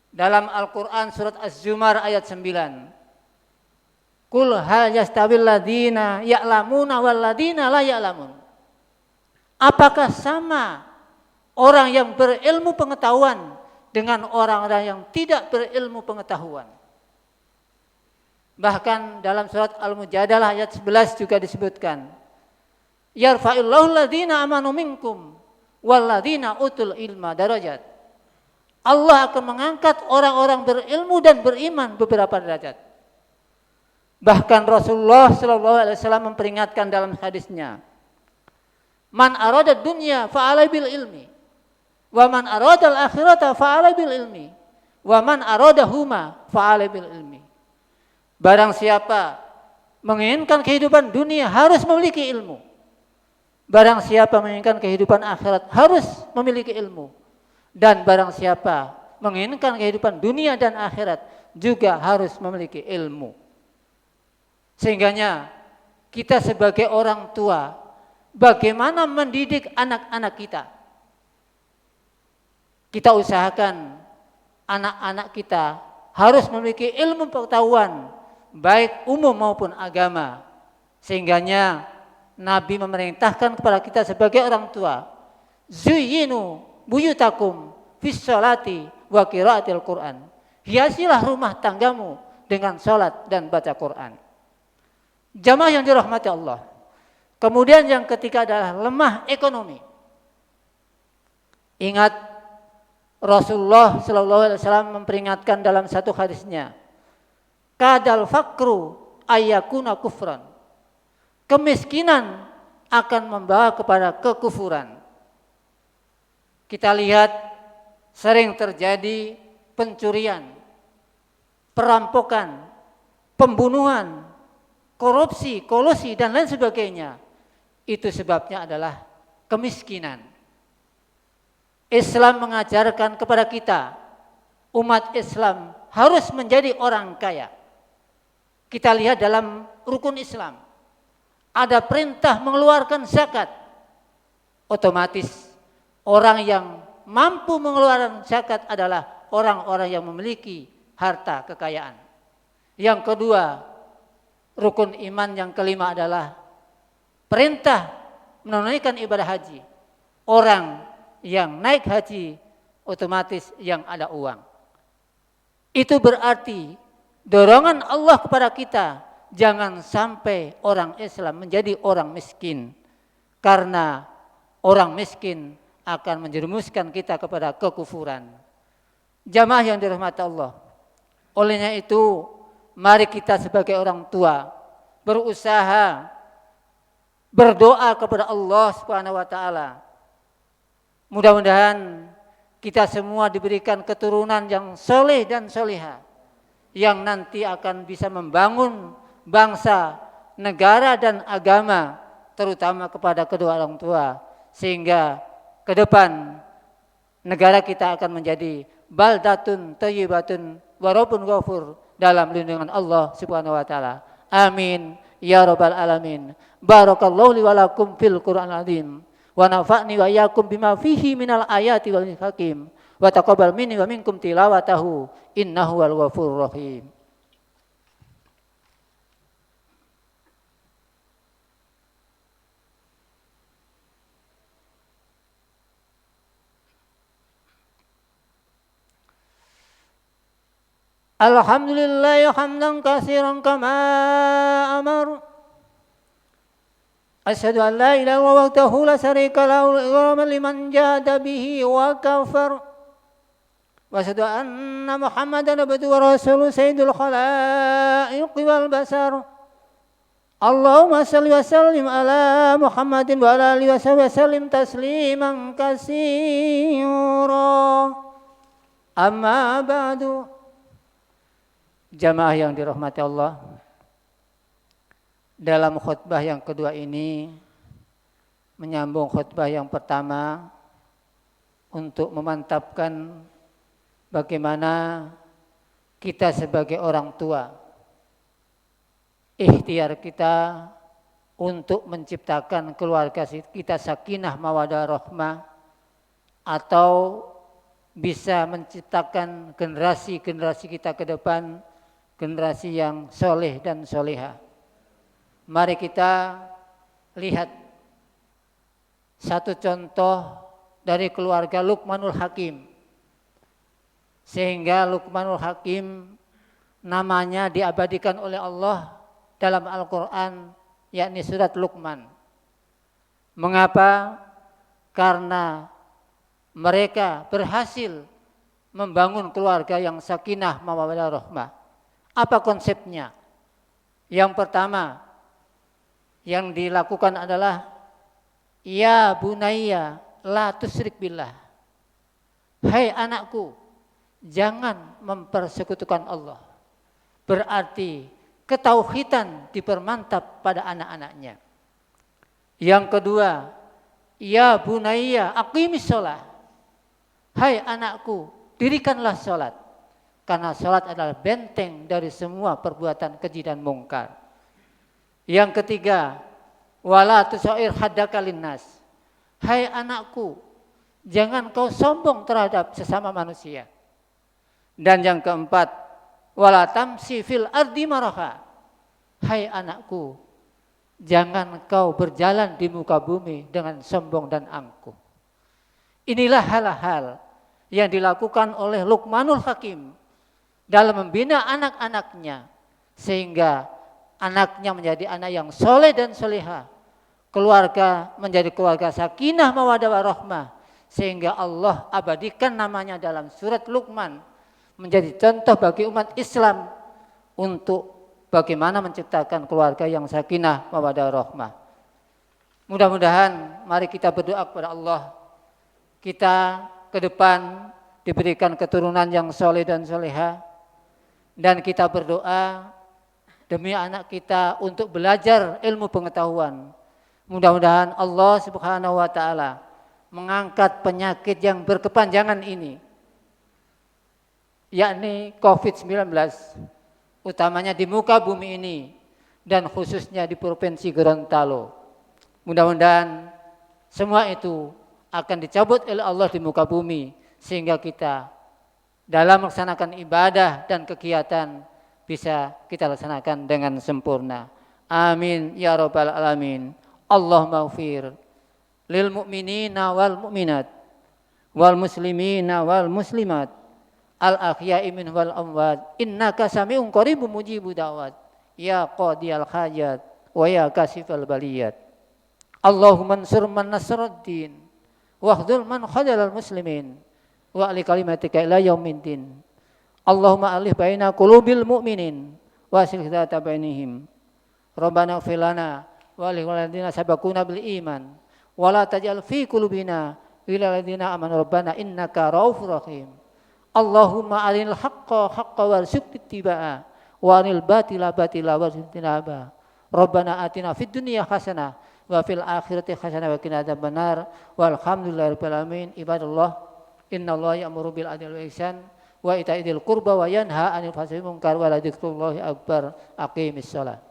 dalam Al-Quran surat Az-Zumar ayat 9. Qul hal yastawil ladina ya'lamuna wal ladina la ya'lamun. Apakah sama orang yang berilmu pengetahuan dengan orang-orang yang tidak berilmu pengetahuan? Bahkan dalam surat Al-Mujadalah ayat 11 juga disebutkan, yarfa'illahu alladhina amanu minkum walladhina utul ilma darajat. Allah akan mengangkat orang-orang berilmu dan beriman beberapa derajat. Bahkan Rasulullah SAW memperingatkan dalam hadisnya, man arada dunya fa'alai bil ilmi, wa man arada al-akhirata fa'alai bil ilmi, wa man arada huma fa'alai bil ilmi. Barang siapa menginginkan kehidupan dunia harus memiliki ilmu. Barang siapa menginginkan kehidupan akhirat harus memiliki ilmu. Dan barang siapa menginginkan kehidupan dunia dan akhirat juga harus memiliki ilmu. Sehingganya kita sebagai orang tua, bagaimana mendidik anak-anak kita? Kita usahakan anak-anak kita harus memiliki ilmu pengetahuan, baik umum maupun agama. Sehingganya Nabi memerintahkan kepada kita sebagai orang tua, zuyyinu buyutakum fis sholati wa qiraatil Qur'an. Hiasilah rumah tanggamu dengan sholat dan baca Quran. Jamaah yang dirahmati Allah. Kemudian yang ketiga adalah lemah ekonomi. Ingat Rasulullah SAW memperingatkan dalam satu hadisnya, kadal fakru ayyakuna kufran. Kemiskinan akan membawa kepada kekufuran. Kita lihat sering terjadi pencurian, perampokan, pembunuhan, korupsi, kolusi dan lain sebagainya. Itu sebabnya adalah kemiskinan. Islam mengajarkan kepada kita, umat Islam harus menjadi orang kaya. Kita lihat dalam rukun Islam, ada perintah mengeluarkan zakat. Otomatis orang yang mampu mengeluarkan zakat adalah orang-orang yang memiliki harta kekayaan. Yang kedua, rukun iman yang kelima adalah perintah menunaikan ibadah haji. Orang yang naik haji otomatis yang ada uang. Itu berarti dorongan Allah kepada kita, jangan sampai orang Islam menjadi orang miskin. Karena orang miskin akan menjerumuskan kita kepada kekufuran. Jamaah yang dirahmati Allah. Olehnya itu, mari kita sebagai orang tua berusaha berdoa kepada Allah Subhanahu wa taala. Mudah-mudahan kita semua diberikan keturunan yang soleh dan soleha, yang nanti akan bisa membangun bangsa, negara dan agama, terutama kepada kedua orang tua, sehingga ke depan negara kita akan menjadi baldatun thayyibatun wa rabbun ghafur dalam lindungan Allah Subhanahu wa taala. Amin ya rabbal alamin. Barakallahu li wa lakum fil Qur'anil azim wa nafa'ni wa iyyakum bima fihi minal ayati wal hakim wa taqabbal minni wa minkum tilawatahu innahu wal ghafurur rahim. Alhamdulillah hamdan katsiran kama amar. Asyhadu an la ilaha illallah wahdahu la syarika lahu liman jahada bihi wa kafar. Wa asyhadu anna Muhammadan abduhu wa rasuluhu sayyidul khalaiqi wal basar. Allahumma shalli wa sallim ala Muhammadin wa ala alihi wa sallim tasliman katsira. Amma ba'du. Jamaah yang dirahmati Allah, dalam khutbah yang kedua ini menyambung khutbah yang pertama untuk memantapkan bagaimana kita sebagai orang tua, ikhtiar kita untuk menciptakan keluarga kita sakinah mawaddah rahmah, atau bisa menciptakan generasi-generasi kita ke depan, generasi yang soleh dan soleha. Mari kita lihat satu contoh dari keluarga Luqmanul Hakim. Sehingga Luqmanul Hakim namanya diabadikan oleh Allah dalam Al-Quran, yakni surat Luqman. Mengapa? Karena mereka berhasil membangun keluarga yang sakinah mawaddah rahmah. Apa konsepnya? Yang pertama yang dilakukan adalah ya bunayya la tusyrik billah. Hai anakku, jangan mempersekutukan Allah. Berarti ketauhidan dipermantap pada anak-anaknya. Yang kedua, ya bunayya aqimis shalah. Hai anakku, dirikanlah sholat. Karena sholat adalah benteng dari semua perbuatan keji dan mungkar. Yang ketiga, wala tusair haddaka linnas. Hai anakku, jangan kau sombong terhadap sesama manusia. Dan yang keempat, wala tamsi fil ardi maraha. Hai anakku, jangan kau berjalan di muka bumi dengan sombong dan angkuh. Inilah hal-hal yang dilakukan oleh Luqmanul Hakim dalam membina anak-anaknya, sehingga anaknya menjadi anak yang soleh dan soleha, keluarga menjadi keluarga sakinah mawaddah warahmah, sehingga Allah abadikan namanya dalam surat Luqman, menjadi contoh bagi umat Islam untuk bagaimana menciptakan keluarga yang sakinah mawaddah warahmah. Mudah-mudahan mari kita berdoa kepada Allah, kita ke depan diberikan keturunan yang soleh dan soleha. Dan kita berdoa demi anak kita untuk belajar ilmu pengetahuan. Mudah-mudahan Allah Subhanahu wa taala mengangkat penyakit yang berkepanjangan ini, yakni COVID-19, utamanya di muka bumi ini dan khususnya di Provinsi Gorontalo. Mudah-mudahan semua itu akan dicabut oleh Allah di muka bumi sehingga kita dalam melaksanakan ibadah dan kegiatan bisa kita laksanakan dengan sempurna. Amin ya rabbal alamin. Allahumma ighfir lil mu'minina wal mu'minat wal muslimina wal muslimat al ahya'i minhum wal amwat innaka sami'un qaribun mujibud da'wat ya qadiyal hajat wa ya kasifal baliyat. Allahumma ansur man nasraddin wahdul man khadalal muslimin wa ali kalimatika ila yaumiddin. Allahumma alif baina qulubil mu'minin wa aslih dzata bainihim. Rabbana ighfir lana wa lil ladzina sabaquna bil iman wa la taj'al fi qulubina ghillan lil ladzina amanu rabbana innaka raufur rahim. Allahumma arinal haqqa haqqan warzuqna ittiba'a wa arinal batila batila warzuqna ijtinaba. Rabbana atina fid dunya hasanah wa fil akhirati hasanah wa qina adzabannar. Walhamdulillahirabbil alamin. Ibadallah, innallaha ya'muru bil adli wal ihsan wa ita'i dzil qurba wa yanha 'anil fahsya'i wal munkar wa la dzikrullahi akbar. Aqimis shalah.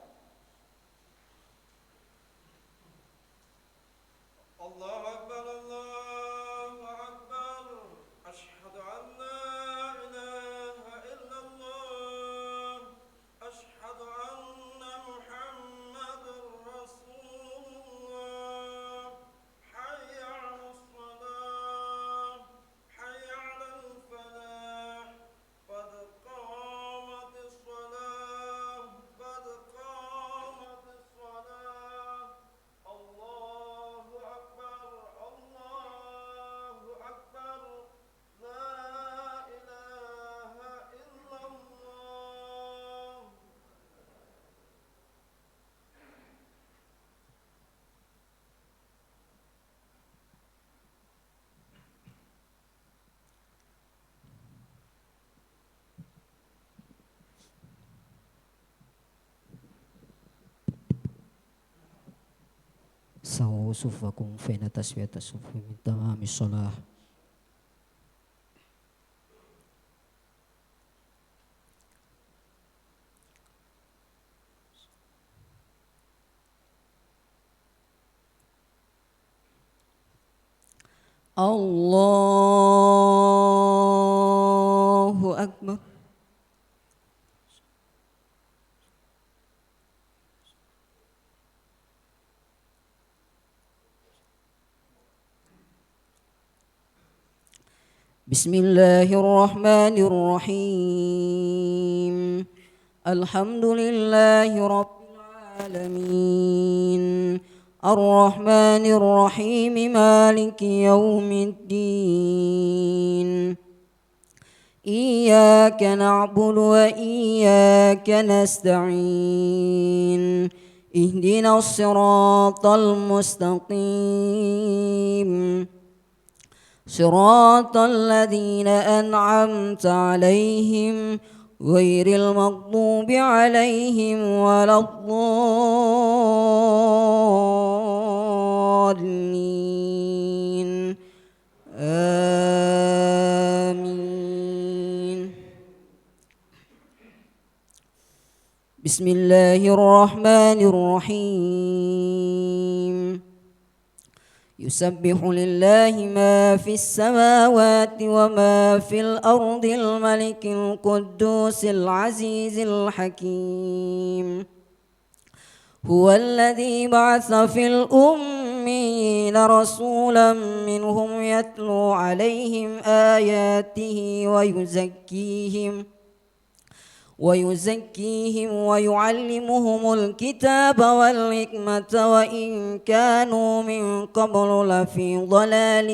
Sawu sufakum fina taswiyata sufi min tamamis shalah. Allahu akbar. Bismillahirrahmanirrahim. Alhamdulillahi rabbil alamin. Ar-Rahmanir-Rahim. Maliki yaumiddin. Iyyaka na'budu wa iyyaka nasta'in. Ihdinas siratal mustaqim. صراط الذين أنعمت عليهم غير المغضوب عليهم ولا الضالين آمين. بسم الله الرحمن الرحيم. يسبح لله ما في السماوات وما في الأرض الملك القدوس العزيز الحكيم. هو الذي بعث في الأميين رسولا منهم يتلو عليهم آياته ويزكيهم ويعلمهم الكتاب والحكمة وإن كانوا من قبل لفي ضلال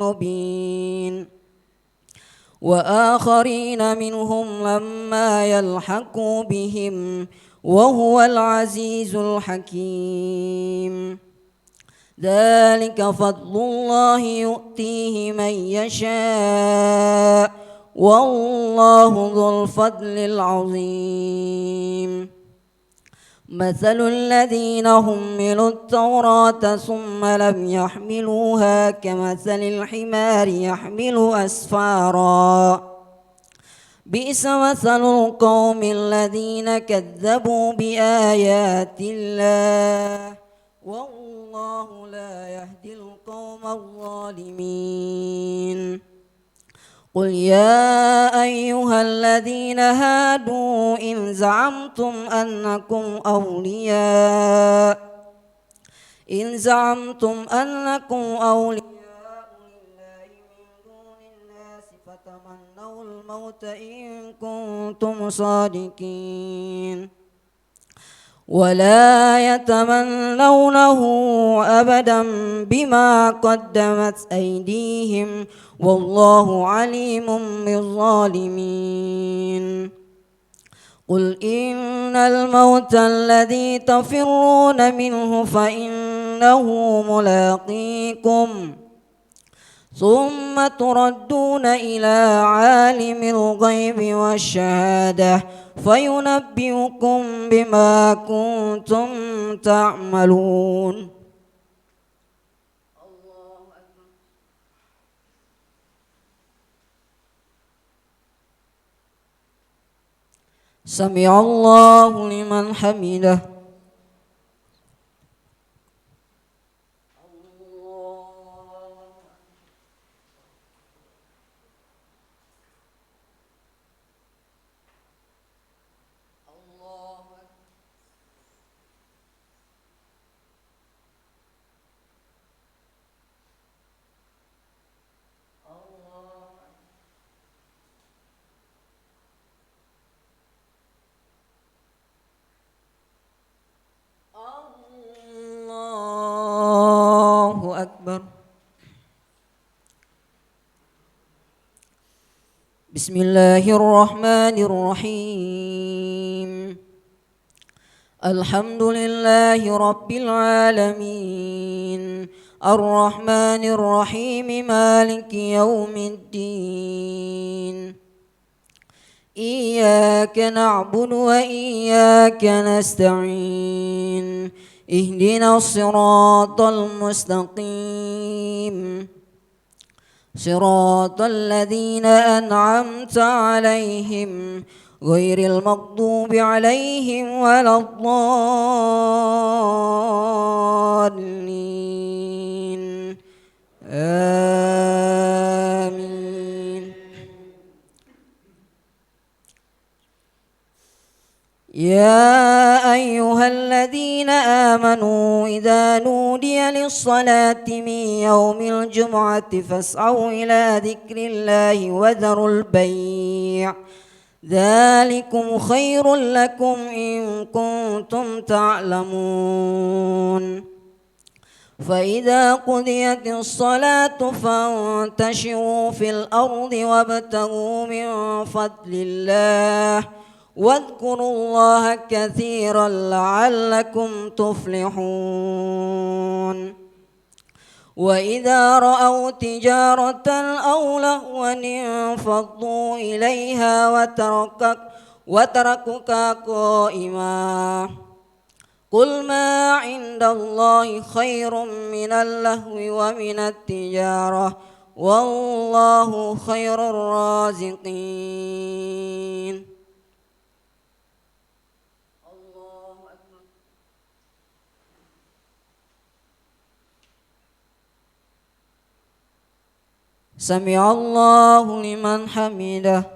مبين. وآخرين منهم لما يلحقوا بهم وهو العزيز الحكيم. ذلك فضل الله يؤتيه من يشاء والله ذو الفضل العظيم. مثل الذين حملوا التوراة ثم لم يحملوها كمثل الحمار يحمل أسفارا بئس مثل القوم الذين كذبوا بآيات الله والله لا يهدي القوم الظالمين قل يا أيها الذين هادوا إن زعمتم أنكم أولياء لله من دون الناس فتمنوا الموت إن كنتم صادقين ولا يتمنونه أبدا بما قدمت أيديهم والله عليم بالظالمين قل إن الموت الذي تفرون منه فإنه ملاقيكم ثم تردون إلى عالم الغيب والشهادة فينبئكم بما كنتم تعملون سمع الله لمن حمده الله أكبر بسم الله الرحمن الرحيم الحمد لله رب العالمين الرحمن الرحيم مالك يوم الدين إياك نعبد وإياك نستعين اهدنا الصراط المستقيم صراط الذين أنعمت عليهم غير المغضوب عليهم ولا الضالين آمين يا أيها الذين آمنوا إذا نودي للصلاة من يوم الجمعة فاسعوا إلى ذكر الله وذروا البيع ذلكم خير لكم إن كنتم تعلمون فإذا قضيت الصلاة فانتشروا في الأرض وابتغوا من فضل الله واذكروا الله كثيرا لعلكم تفلحون وإذا رأوا تجارة أو لهوا انفضوا إليها وتركوك قائما قل ما عند الله خير من اللهو ومن التجارة والله خير الرازقين سمع الله لمن حمده